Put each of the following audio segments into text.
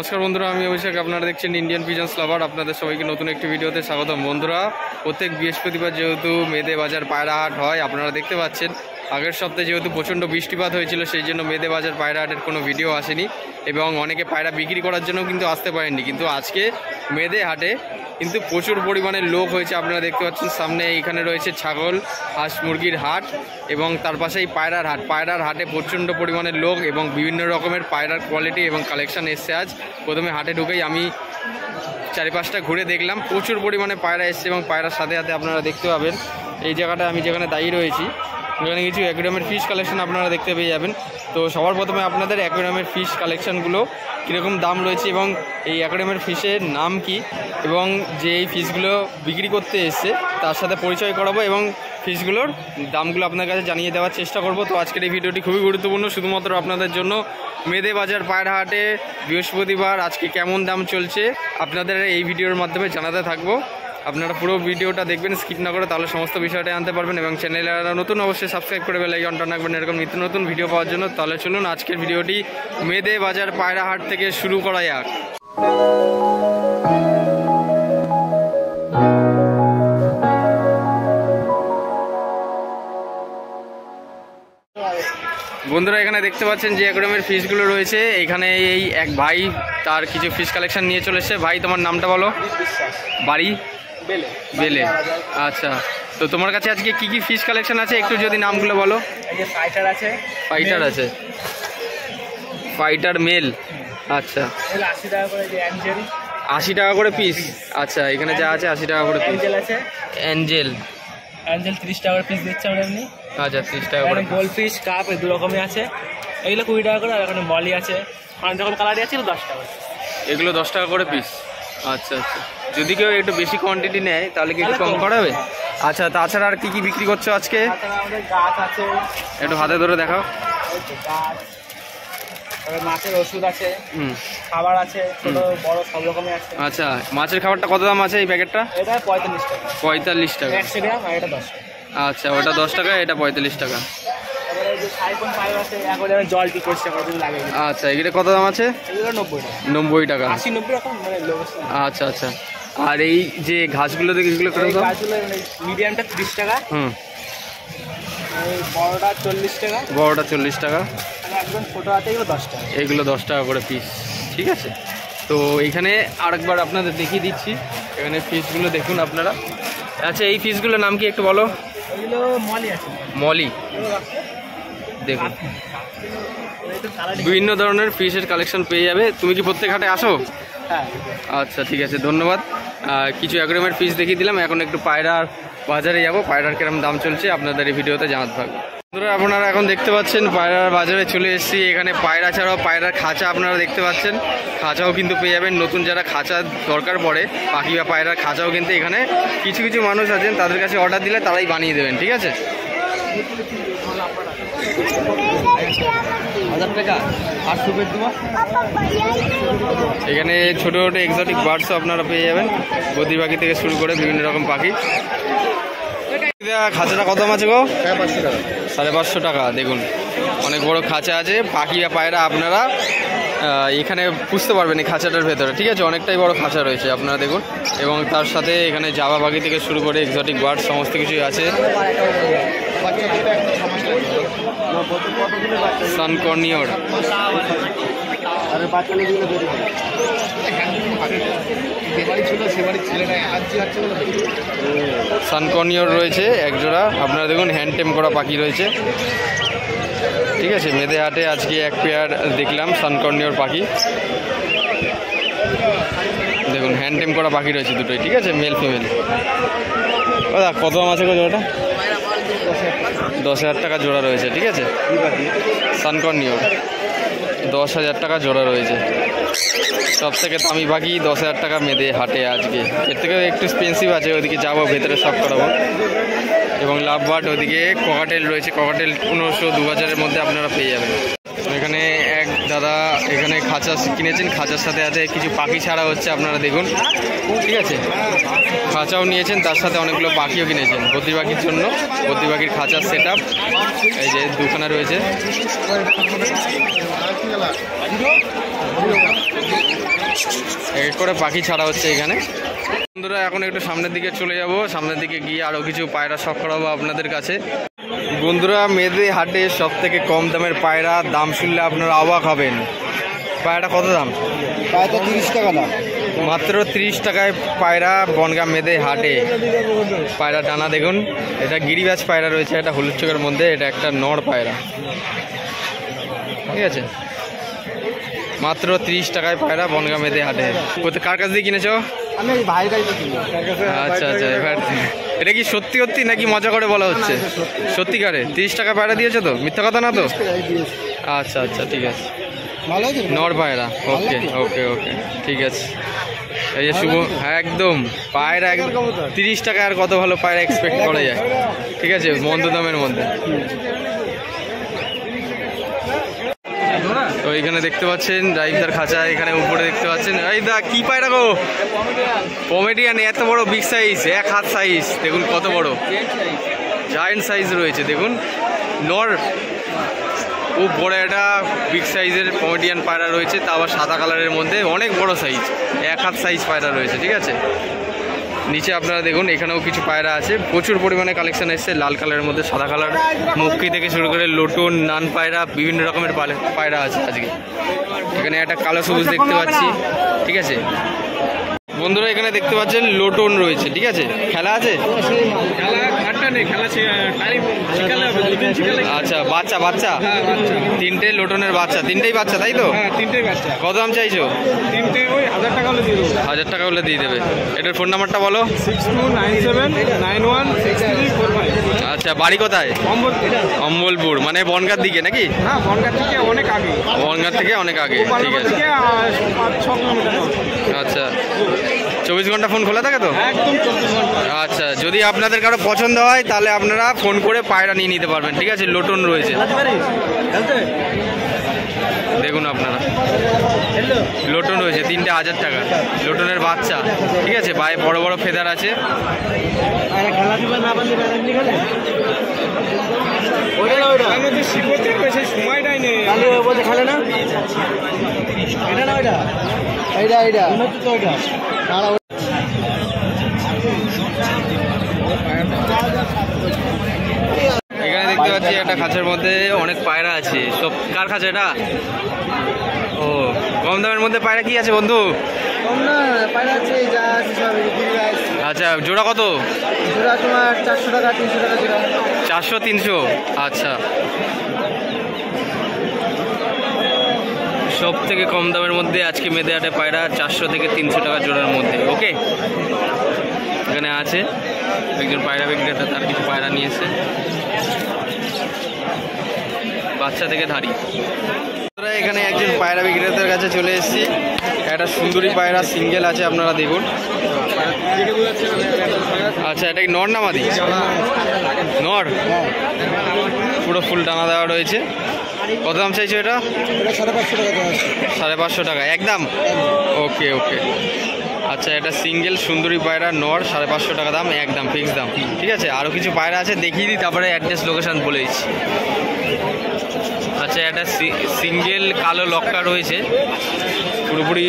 নমস্কার বন্ধুরা, আমি অভিষেক। আপনারা দেখছেন ইন্ডিয়ান পিজন্স লাভার। আপনাদের সবাইকে নতুন একটি ভিডিওতে স্বাগতম। বন্ধুরা, প্রত্যেক বৃহস্পতিবার যেহেতু মেদে বাজার পায়রা হাট হয়, আপনারা দেখতে পাচ্ছেন আগের সপ্তাহে যেহেতু প্রচণ্ড বৃষ্টিপাত হয়েছিল, সেই জন্য মেদে বাজার পায়রা হাটের কোনো ভিডিও আসেনি এবং অনেকে পায়রা বিক্রি করার জন্য কিন্তু আসতে পারেননি। কিন্তু আজকে মেদে হাটে কিন্তু প্রচুর পরিমাণে লোক হয়েছে। আপনারা দেখতে পাচ্ছেন সামনে এইখানে রয়েছে ছাগল, হাঁস, মুরগির হাট এবং তার পাশেই পায়রার হাট। পায়রার হাটে প্রচণ্ড পরিমাণে লোক এবং বিভিন্ন রকমের পায়রার কোয়ালিটি এবং কালেকশন এসছে। আজ প্রথমে হাটে ঢুকেই আমি চারিপাশটা ঘুরে দেখলাম, প্রচুর পরিমাণে পায়রা এসছে এবং পায়রার সাথে সাথে আপনারা দেখতে পাবেন এই জায়গাটা আমি যেখানে দাঁড়িয়ে রয়েছি, এখানে কিছু অ্যাকুয়ারিয়ামের ফিশ কালেকশন আপনারা দেখতে পেয়ে যাবেন। তো সবার প্রথমে আপনাদের অ্যাকুয়ারিয়ামের ফিশ কালেকশনগুলো কীরকম দাম রয়েছে এবং এই অ্যাকুয়ারিয়ামের ফিশের নাম কি এবং যে এই ফিশগুলো বিক্রি করতে এসছে তার সাথে পরিচয় করাবো এবং ফিশগুলোর দামগুলো আপনার কাছে জানিয়ে দেওয়ার চেষ্টা করব। তো আজকের এই ভিডিওটি খুবই গুরুত্বপূর্ণ, শুধুমাত্র আপনাদের জন্য। মেদে বাজার পায়রা হাটে বৃহস্পতিবার আজকে কেমন দাম চলছে আপনাদের এই ভিডিওর মাধ্যমে জানাতে থাকবো। আপনারা পুরো ভিডিওটা দেখবেন, স্কিপ না করে, তাহলে সমস্ত বিষয়টা জানতে পারবেন এবং চ্যানেলে নতুন অবশ্যই সাবস্ক্রাইব করে বেল আইকনটা রাখবেন এরকম নিত্য নতুন ভিডিও পাওয়ার জন্য। তাহলে চলুন আজকের ভিডিওটি মেদে বাজার পায়রা হাট থেকে শুরু করা যাক। বন্ধুরা, এখানে দেখতে পাচ্ছেন যে অ্যাকুয়ারিয়ামের ফিশগুলো রয়েছে। এখানে এই এক ভাই তার কিছু ফিশ কালেকশন নিয়ে চলে এসেছে। ভাই, তোমার নামটা বলো। বাড়ি বেলে। আচ্ছা, তো তোমার কাছে আজকে কি কি ফিশ কালেকশন আছে একটু যদি নামগুলো বলো। ফাইটার আছে, ফাইটার মেল। আচ্ছা, 80 টাকা করে। যে অ্যাঞ্জেল 80 টাকা করে পিস। আচ্ছা, এখানে যা আছে 80 টাকা করে পিস। অ্যাঞ্জেল আছে, অ্যাঞ্জেল 30 টাকা করে পিস দিচ্ছে আমরা এমনি। আচ্ছা, 30 টাকা করে। গোল্ড ফিশ, কাপ এই দু রকমই আছে। এগুলো 20 টাকা করে। আর এখানে মলি আছে, 5 রকম কালারই আছে, 10 টাকা। এগুলো 10 টাকা করে পিস। আচ্ছা আচ্ছা, যদি কেউ একটু বেশি কোয়ান্টিটি নেয় তাহলে কি একটু কম করাবে? আচ্ছা, তাছাড়া আর কি কি বিক্রি করছো আজকে? আমাদের গাছ আছে, একটু হাতে ধরে দেখাও। গাছ, মাছের ওষুধ আছে, খাবার আছে, ছোট বড় সব রকমই আছে। আচ্ছা, মাছের খাবারটা কত দাম আছে এই প্যাকেটটা? এটা 45 টাকা। 45 টাকা। 100 গ্রাম, আর এটা 10 টাকা। আচ্ছা, ওটা 10 টাকা, এটা 45 টাকা। তারপরে এই যে সাইফন পাইপ আছে, এখন জল কি করছে কতদিন লাগে। আচ্ছা, এগুলো কত দাম আছে? এগুলো 90 টাকা। 90 টাকা। 80-90 রকম মানে লোক। আচ্ছা আচ্ছা, আর এই যে ঘাসগুলো দেখি এগুলো কত দাম? মিডিয়ামটা 30 টাকা, বড়টা 40 টাকা। বড়টা 40 টাকা। একদম ছোটো আছে এগুলো 10 টাকা। এইগুলো 10 টাকা করে পিস। ঠিক আছে, তো এইখানে আরেকবার আপনাদের দেখিয়ে দিচ্ছি, এখানে ফিশগুলো দেখুন আপনারা। আচ্ছা, এই ফিশগুলোর নাম কি একটু বলো। এগুলো মলি আছে। মলি। দেখুন, বিভিন্ন ধরনের ফিশের কালেকশন পেয়ে যাবে। তুমি কি প্রত্যেক হাটে আসো? হ্যাঁ। আচ্ছা, ঠিক আছে, ধন্যবাদ। কিছু অ্যাকুয়ারিয়ামের ফিশ দেখিয়ে দিলাম। এখন একটু পায়রার বাজারে যাব, পায়রার কিরম দাম চলছে আপনাদের এই ভিডিওতে জানাতে থাকবো। বন্ধুরা, আপনারা এখন দেখতে পাচ্ছেন পায়রার বাজারে চলে এসেছি। এখানে পায়রা ছাড়াও পায়রার খাঁচা আপনারা দেখতে পাচ্ছেন, খাঁচাও কিন্তু পেয়ে যাবেন। নতুন যারা খাঁচা দরকার পড়ে, পাখি বা পায়রার খাঁচাও কিন্তু এখানে কিছু কিছু মানুষ আছেন, তাদের কাছে অর্ডার দিলে তারাই বানিয়ে দেবেন। ঠিক আছে, 1000 টাকা 800 পেয়ে দেবো। এখানে ছোট ছোট এক্সোটিক বার্ডসও আপনারা পেয়ে যাবেন, বদ্রি পাখি থেকে শুরু করে বিভিন্ন রকম পাখি। খাঁচাটা কত দাম আছে গো? 550 টাকা। দেখুন, অনেক বড় খাঁচা আছে। পাখি বা পায়রা আপনারা এখানে পুষতে পারবেন এই খাঁচাটার ভেতরে। ঠিক আছে, অনেকটাই বড় খাঁচা রয়েছে আপনারা দেখুন, এবং তার সাথে এখানে জাবা পাখি থেকে শুরু করে এক্সোটিক বার্ড সমস্ত কিছুই আছে। সানকর্নিয়র, সানকর্নিয়র রয়েছে একজোড়া আপনারা দেখুন। হ্যান্ডটেম করা পাখি রয়েছে। ঠিক আছে, মেদে হাটে আজকে এক পেয়ার দেখলাম সানকর্নিয়র পাখি। দেখুন, হ্যান্ডটেম করা পাখি রয়েছে দুটোই। ঠিক আছে, মেল ফিমেল। দাদা, কত দাম আছে গো জোড়াটা? 10,000 টাকা জোড়া রয়েছে। ঠিক আছে, সানকর্নিয়র 10,000 টাকা জোড়া রয়েছে। সব থেকে দামি পাখি 10,000 টাকা মেদে হাটে আজকে। এর থেকে একটু এক্সপেন্সিভ আছে, ওদিকে যাবো, ভেতরে সব করাবো। এবং লাভ বার্ড ওদিকে ককাটেল রয়েছে, ককাটেল 1500-2000-এর মধ্যে আপনারা পেয়ে যাবেন। এখানে এক দাদা এখানে খাঁচা কিনেছেন, খাঁচার সাথে সাথে কিছু পাখি ছাড়া হচ্ছে আপনারা দেখুন। ঠিক আছে, খাঁচাও নিয়েছেন, তার সাথে অনেকগুলো পাখিও কিনেছেন বদ্রি পাখির জন্য। বদ্রি পাখির খাঁচার সেট আপ এই যে দুখানা রয়েছে। এক এক করে পাখি ছাড়া হচ্ছে এখানে। বন্ধুরা এখন একটু সামনের দিকে চলে যাব, সামনের দিকে গিয়ে আরও কিছু পায়রা শখ করাবো আপনাদের কাছে। বন্ধুরা মেদে হাটে সব থেকে কম দামের পায়রা, দাম শুনলে আপনারা অবাক হবেন। পায়রাটা কত দাম? প্রায় তো 30 টাকা দাম, মাত্র 30 টাকায় পায়রা বনগাঁ মেদে হাটে। পায়রা টানা দেখুন, এটা গিরিবাজ পায়রা রয়েছে, এটা হলুদ চোখের মধ্যে, এটা একটা নর পায়রা, ঠিক আছে। মাত্র 30 টাকায় পায়রা বনগাঁ মেদে হাটে। কার কাছ দিয়ে কিনেছো? আমি ভাইয়ের কাছে কিনি। আচ্ছা আচ্ছা, এবার এটা কি সত্যি সত্যি নাকি মজা করে বলা হচ্ছে? সত্যিকারে 30 টাকা পায়রা দিয়েছো তো? মিথ্যা কথা না তো? আচ্ছা আচ্ছা, ঠিক আছে। ভালো আছে নর পায়রা, ওকে ওকে ওকে, ঠিক আছে। এই যে শুভ, হ্যাঁ একদম পায়রা একদম 30 টাকা, আর কত ভালো পায়রা এক্সপেক্ট করা যায়, ঠিক আছে, মন্দ দামের মধ্যে। তো এখানে দেখতে পাচ্ছেন রাইফদার খাঁচা, এখানে উপরে দেখতে পাচ্ছেন এই দা কি পায়রা গো? পমেডিয়ান, এত বড় বিগ সাইজ, 1 হাত সাইজ, দেখুন কত বড় জায়ান্ট সাইজ রয়েছে। দেখুন নর, খুব বড় একটা বিগ সাইজের পমেডিয়ান পায়রা রয়েছে, তা আবার সাদা কালারের মধ্যে, অনেক বড় সাইজ, 1 হাত সাইজ পায়রা রয়েছে, ঠিক আছে। নিচে আপনারা দেখুন এখানেও কিছু পায়রা আছে, প্রচুর পরিমাণে কালেকশন এসছে, লাল কালারের মধ্যে, সাদা কালার, মুক্কি থেকে শুরু করে লোটন, নান পায়রা, বিভিন্ন রকমের পায়রা আছে আজকে। এখানে একটা কালো সবুজ দেখতে পাচ্ছি, ঠিক আছে। বন্ধুরা এখানে দেখতে পাচ্ছেন লোটন রয়েছে, ঠিক আছে। খেলা আছে? আচ্ছা, বাচ্চা বাচ্চা 3টে লোটনের বাচ্চা, 3টেই বাচ্চা, তাই তো? কত দাম চাইছো? 1000 টাকা হলে দিয়ে দেবে। এটার ফোন নাম্বারটা বলো। 6297916345। আচ্ছা, বাড়ি কোথায়? অম্বলপুর, মানে বনগাঁর দিকে নাকি? হ্যাঁ, বনগাঁ থেকে অনেক আগে। বনগাঁ থেকে অনেক আগে, ঠিক আছে। 5-6 কিলোমিটার। আচ্ছা, 24 ঘন্টা ফোন খোলা থাকে তো? একদম 24 ঘন্টা। আচ্ছা, যদি আপনাদের কারো পছন্দ হয় তাহলে আপনারা ফোন করে পায়রা নিয়ে নিতে পারবেন, ঠিক আছে। লোটন রয়েছে, দেখুন আপনারা লোটন রয়েছে, 3টে 1000 টাকা, লোটনের বাচ্চা, ঠিক আছে। পায়ে বড় বড় ফেদার আছে। সময়টাই নেই, খেলে না এটা না ওইটা, এইটা এইটা তো ওইটা। এখানে দেখতে পাচ্ছি একটা খাঁচার মধ্যে অনেক পায়রা আছে। সব কার খাঁচা এটা? ও, কম দামের মধ্যে পায়রা কি আছে বন্ধু? কম না, পায়রা আছে যা আছে সব। আচ্ছা, জোড়া কত? জোড়া তোমার 400 টাকা 300 টাকা জোড়া। 400-300, আচ্ছা। সব থেকে কম দামের মধ্যে আজকে মেদে হাটে পায়রা 400 থেকে 300 টাকা জোড়ার মধ্যে, ওকে। এখানে আছে একজন পায়রা বিক্রেতা, তার কিছু পায়রা নিয়েছে, বাচ্চা থেকে ধারি। এখানে একজন পায়রা বিক্রেতার কাছে চলে এসেছি, একটা সুন্দরী পায়রা সিঙ্গেল আছে, আপনারা দেখুন। আচ্ছা, এটা কি নর না মাদি? নর, পুরো ফুল টানা দেওয়া রয়েছে। কত দাম চাইছো এটা? 550 টাকা একদম, ওকে ওকে। আচ্ছা, এটা সিঙ্গেল সুন্দরী পায়রা নর, 550 টাকা দাম একদম, ফিক্স দাম, ঠিক আছে। আরও কিছু পায়রা আছে, দেখিয়ে দিই, তারপরে অ্যাড্রেস লোকেশান বলে দিচ্ছি। আচ্ছা, এটা সিঙ্গেল কালো লক্কা রয়েছে, পুরোপুরি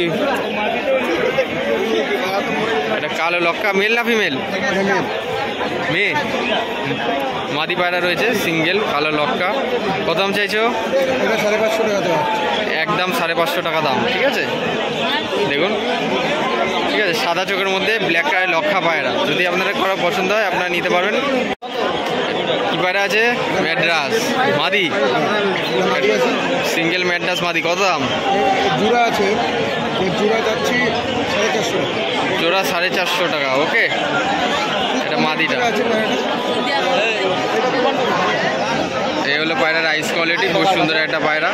এটা কালো লক্কা। মেল না ফিমেল? মেয়ে। মাদি পায়রা রয়েছে, সিঙ্গেল কালো লক্কা। কত দাম চাইছো? 550 টাকা একদম 550 টাকা দাম, ঠিক আছে। দেখুন, ঠিক আছে, সাদা চোখের মধ্যে ব্ল্যাক কালার লক্ষা পায়রা, যদি আপনাদের কারো পছন্দ হয় আপনারা নিতে পারবেন। কি পায়রা আছে? ম্যাড্রাস মাদি, সিঙ্গেল ম্যাড্রাস মাদি। কত দাম? জোড়া আছে, জোড়া যাচ্ছি 450। জোড়া 450 টাকা, ওকে। এটা মাদিটা। এই হলো পায়রার আইস কোয়ালিটি, খুব সুন্দর একটা পায়রা।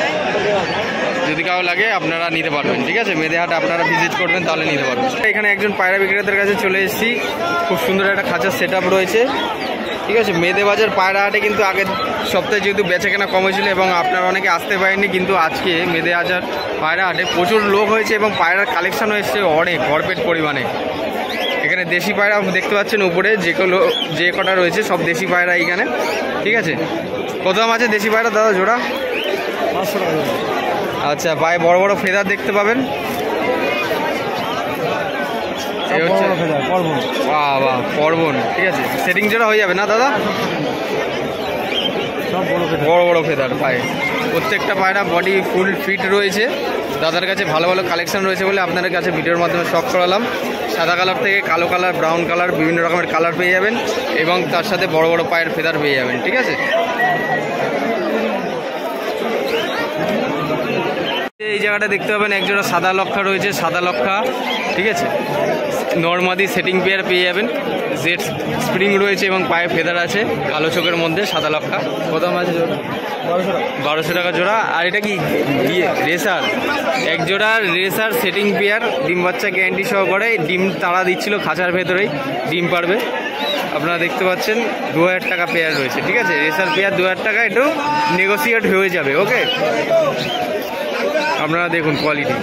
যদি কারো লাগে আপনারা নিতে পারবেন, ঠিক আছে। মেদে হাট আপনারা ভিজিট করবেন তাহলে নিতে পারবেন। এখানে একজন পায়রা বিক্রেতার কাছে চলে এসেছি, খুব সুন্দর একটা খাঁচার সেট আপ রয়েছে, ঠিক আছে। মেদে বাজার পায়রা হাটে কিন্তু আগের সপ্তাহে যেহেতু বেচাকেনা কম হয়েছিল এবং আপনারা অনেকে আসতে পারেননি, কিন্তু আজকে মেদে বাজার পায়রা হাটে প্রচুর লোক হয়েছে এবং পায়রার কালেকশানও এসছে অনেক ভরপেট পরিমাণে। এখানে দেশি পায়রা দেখতে পাচ্ছেন উপরে, যে কটা রয়েছে সব দেশি পায়রা এখানে, ঠিক আছে। কত দাম আছে দেশি পায়রা দাদা জোড়া? 500 টাকা। আচ্ছা, পায়ে বড় বড় ফেদার দেখতে পাবেন, এই হচ্ছে বাহ বাহ পর্বন, ঠিক আছে। সেটিং জোড়া হয়ে যাবে না দাদা? বড় বড় ফেদার পায়ে, প্রত্যেকটা পায়রা বডি ফুল ফিট রয়েছে। দাদার কাছে ভালো ভালো কালেকশন রয়েছে বলে আপনাদের কাছে ভিডিওর মাধ্যমে শখ করালাম। সাদা কালার থেকে কালো কালার, ব্রাউন কালার, বিভিন্ন রকমের কালার পেয়ে যাবেন এবং তার সাথে বড় বড় পায়ের ফেদার পেয়ে যাবেন, ঠিক আছে। এই জায়গাটা দেখতে পাবেন একজোড়া সাদা লক্ষা রয়েছে, সাদা লক্ষা, ঠিক আছে। নর্মাদি সেটিং পেয়ার পেয়ে যাবেন, জেড স্প্রিং রয়েছে এবং পায়ে ফেদার আছে, কালো চোখের মধ্যে সাদা লক্ষা। কত আছে জোড়া? 1200 টাকা জোড়া। আর এটা কি রেসার, এক জোড়া রেসার সেটিং পেয়ার, ডিম বাচ্চা গ্যারান্টি সহকারে, ডিম তাড়া দিচ্ছিল খাঁচার ভেতরেই, ডিম পারবে। আপনারা দেখতে পাচ্ছেন 2000 টাকা পেয়ার রয়েছে, ঠিক আছে। রেসার পেয়ার 2000 টাকা, একটু নেগোসিয়েট হয়ে যাবে, ওকে। আপনারা দেখুন কোয়ালিটি,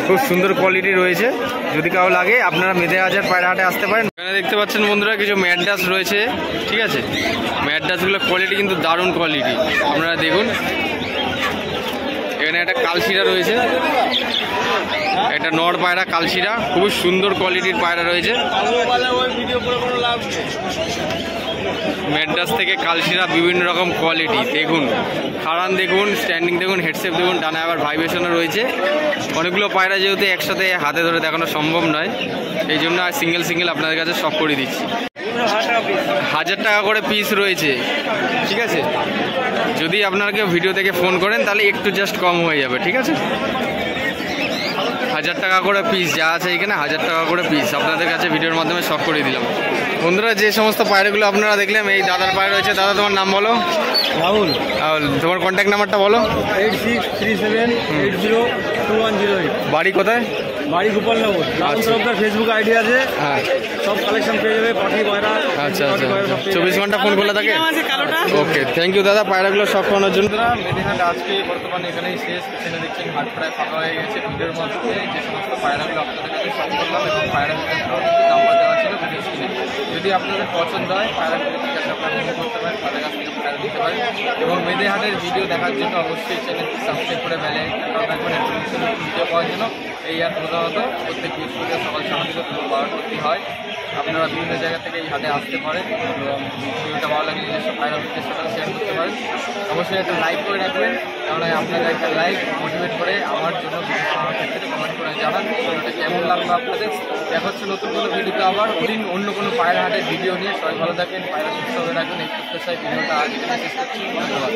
খুব সুন্দর কোয়ালিটি রয়েছে। যদি কারো লাগে আপনারা মেদে বাজার পায়রা হাটে আসতে পারেন। এখানে দেখতে পাচ্ছেন বন্ধুরা কিছু ম্যাড্রাস রয়েছে, ঠিক আছে। ম্যাড্রাসগুলোর কোয়ালিটি কিন্তু দারুণ কোয়ালিটি, আপনারা দেখুন। এখানে একটা কালশিরা রয়েছে, একটা নর পায়রা কালশিরা, খুব সুন্দর কোয়ালিটির পায়রা রয়েছে। ম্যাড্রাস থেকে কালশিরা বিভিন্ন রকম কোয়ালিটি দেখুন, খাড়ান দেখুন, স্ট্যান্ডিং দেখুন, হেডসেপ দেখুন, ডানে আবার ভাইব্রেশনও রয়েছে। অনেকগুলো পায়রা যেহেতু একসাথে হাতে ধরে দেখানো সম্ভব নয়, এই জন্য আর সিঙ্গেল সিঙ্গেল আপনাদের কাছে শখ করে দিচ্ছি। 1000 টাকা করে পিস রয়েছে, ঠিক আছে। যদি আপনারা কেউ ভিডিও থেকে ফোন করেন তাহলে একটু জাস্ট কম হয়ে যাবে, ঠিক আছে। 1000 টাকা করে পিস যা আছে এখানে, 1000 টাকা করে পিস আপনাদের কাছে ভিডিওর মাধ্যমে শখ করে দিলাম। বন্ধুরা যে সমস্ত পায়রাগুলো আপনারা দেখলাম, এই দাদার পায়রা রয়েছে। দাদা তোমার নাম বলো? রাহুল। রাহুল, তোমার কন্ট্যাক্ট নাম্বারটা বলো? 8637802108। বাড়ি কোথায়? বাড়ি গোপালনগর। রাহুল ফেসবুক আইডি আছে, হ্যাঁ, সব কালেকশন পেয়ে যাবে, পাখি পায়রা। আচ্ছা আচ্ছা, 24 ঘন্টা ফোন খোলা থাকে। ওকে, থ্যাংক ইউ দাদা পায়রাগুলো শখ করানোর জন্য। মেদিনীহাট আজকে বর্তমানে এখানেই শেষ। পিছনে দেখছেন হাট প্রায় ফাঁকা হয়ে গেছে। ভিডিওর মাধ্যমে যে সমস্ত পায়রাগুলো আপনাদের কাছে শখ করলাম এবং পায়রাগুলোর নাম্বার দেওয়া ছিল ভিডিও স্ক্রিনে। যদি আপনাদের পছন্দ হয় পায়রাগুলো ঠিক আছে আপনারা মনে করতে পারেন, তাদের কাছ থেকে পায়রা দিতে পারেন। এবং মেদিনীহাটের ভিডিও দেখার জন্য অবশ্যই চ্যানেলটি সাবস্ক্রাইব করে বেল আইকনটা রাখবেন ভিডিও পাওয়ার জন্য। এই হাট প্রধানত প্রত্যেক বৃহস্পতিবার সকাল 6টা থেকে দুপুর 12টা হয়। আপনারা বিভিন্ন জায়গা থেকে এই হাটে আসতে পারেন এবং ভিডিওটা ভালো লাগলে যেসব পায়রা ভিডিওর সাথে শেয়ার করতে পারেন। অবশ্যই একটা লাইক করে রাখবেন, কারণ আপনাদের একটা লাইক মোটিভেট করে আমার জন্য ভিডিও বানানোর ক্ষেত্রে কমেন্ট করে জানান ভিডিওটা কেমন লাগলো আপনাদের। দেখা হচ্ছে নতুন কোনো ভিডিওতে আবার ওদিন অন্য কোনো পায়রা হাটের ভিডিও নিয়ে। সবাই ভালো থাকেন, পায়রা সুস্থ হয়ে রাখবেন, এই প্রত্যাশায় ভিডিওটা আজ এখানে শেষ করছি। ধন্যবাদ।